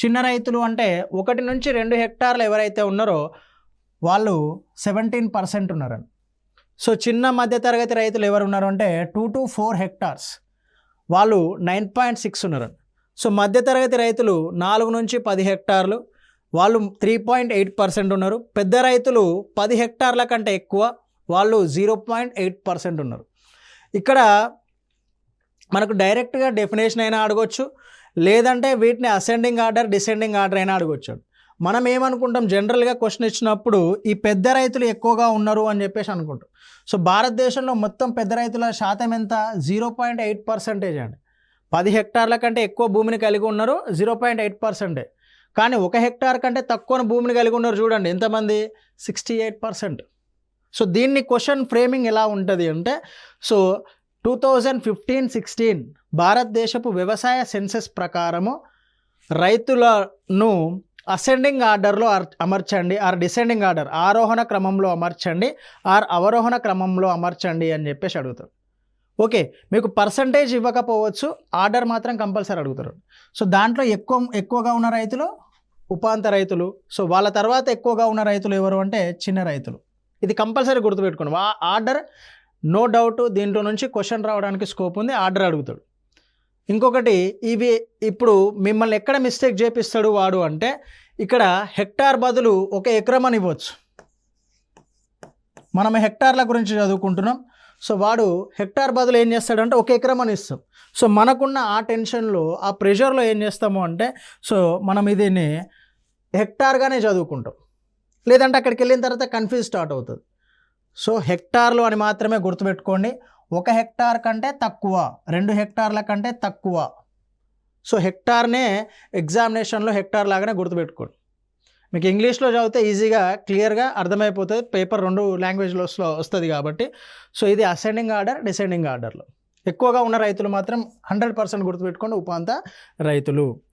చిన్న రైతులు అంటే 1 నుంచి 2 హెక్టార్లు ఎవరైతే ఉన్నారో వాళ్ళు 17% ఉన్నారని. సో చిన్న మధ్యతరగతి రైతులు ఎవరు ఉన్నారు అంటే 2 to 4 హెక్టార్స్ వాళ్ళు 9.6 ఉన్నారని. సో మధ్యతరగతి రైతులు 4 నుంచి 10 హెక్టార్లు వాళ్ళు 3.8% ఉన్నారు. పెద్ద రైతులు 10 హెక్టార్ల కంటే ఎక్కువ వాళ్ళు 0.8% ఉన్నారు. ఇక్కడ మనకు డైరెక్ట్గా డెఫినేషన్ అయినా అడగొచ్చు, లేదంటే వీటిని అసెండింగ్ ఆర్డర్ డిసెండింగ్ ఆర్డర్ అయినా అడగొచ్చు. మనం ఏమనుకుంటాం, జనరల్గా క్వశ్చన్ ఇచ్చినప్పుడు ఈ పెద్ద రైతులు ఎక్కువగా ఉన్నారు అని చెప్పేసి అనుకుంటాం. సో భారతదేశంలో మొత్తం పెద్ద రైతుల శాతం ఎంత? 0.8% అండి. 10 హెక్టార్ల కంటే ఎక్కువ భూమిని కలిగి ఉన్నారు 0.8%. కానీ 1 హెక్టార్ కంటే తక్కువ భూమిని కలిగి ఉన్నారు చూడండి ఎంతమంది? 68%. సో దీన్ని క్వశ్చన్ ఫ్రేమింగ్ ఎలా ఉంటుంది అంటే, సో 2015-16 భారతదేశపు వ్యవసాయ సెన్సెస్ ప్రకారము రైతులను అసెండింగ్ ఆర్డర్లో అమర్చండి, ఆర్ డిసెండింగ్ ఆర్డర్ ఆరోహణ క్రమంలో అమర్చండి, ఆర్ అవరోహణ క్రమంలో అమర్చండి అని చెప్పేసి అడుగుతారు. ఓకే, మీకు పర్సంటేజ్ ఇవ్వకపోవచ్చు, ఆర్డర్ మాత్రం కంపల్సరీ అడుగుతారు. సో దాంట్లో ఎక్కువగా ఉన్న రైతులు ఉపాంత రైతులు. సో వాళ్ళ తర్వాత ఎక్కువగా ఉన్న రైతులు ఎవరు అంటే చిన్న రైతులు. ఇది కంపల్సరీ గుర్తుపెట్టుకోండి. ఆర్డర్ నో డౌట్ దీంట్లో నుంచి క్వశ్చన్ రావడానికి స్కోప్ ఉంది, ఆర్డర్ అడుగుతాడు. ఇంకొకటి, ఇవి ఇప్పుడు మిమ్మల్ని ఎక్కడ మిస్టేక్ చేపిస్తాడు వాడు అంటే, ఇక్కడ హెక్టార్ బదులు 1 ఎకరం అని ఇవ్వచ్చు. మనం హెక్టార్ల గురించి చదువుకుంటున్నాం. సో వాడు హెక్టార్ బదులు ఏం చేస్తాడంటే 1 ఎకరం అని ఇస్తాం. సో మనకున్న ఆ టెన్షన్లో ఆ ప్రెషర్లో ఏం చేస్తాము అంటే, సో మనం దీన్ని హెక్టార్గానే చదువుకుంటాం, లేదంటే అక్కడికి వెళ్ళిన తర్వాత కన్ఫ్యూజ్ స్టార్ట్ అవుతుంది. సో హెక్టార్లు అని మాత్రమే గుర్తుపెట్టుకోండి. 1 హెక్టార్ కంటే తక్కువ, 2 హెక్టార్ల కంటే తక్కువ. సో హెక్టార్నే ఎగ్జామినేషన్లో హెక్టార్ లాగానే గుర్తుపెట్టుకోండి. మీకు ఇంగ్లీష్లో చదివితే ఈజీగా క్లియర్గా అర్థమైపోతుంది, పేపర్ 2 లాంగ్వేజ్లో వస్తుంది కాబట్టి. సో ఇది అసెండింగ్ ఆర్డర్ డిసెండింగ్ ఆర్డర్లో ఎక్కువగా ఉన్న రైతులు మాత్రం 100% గుర్తుపెట్టుకోండి, ఉపాంత రైతులు.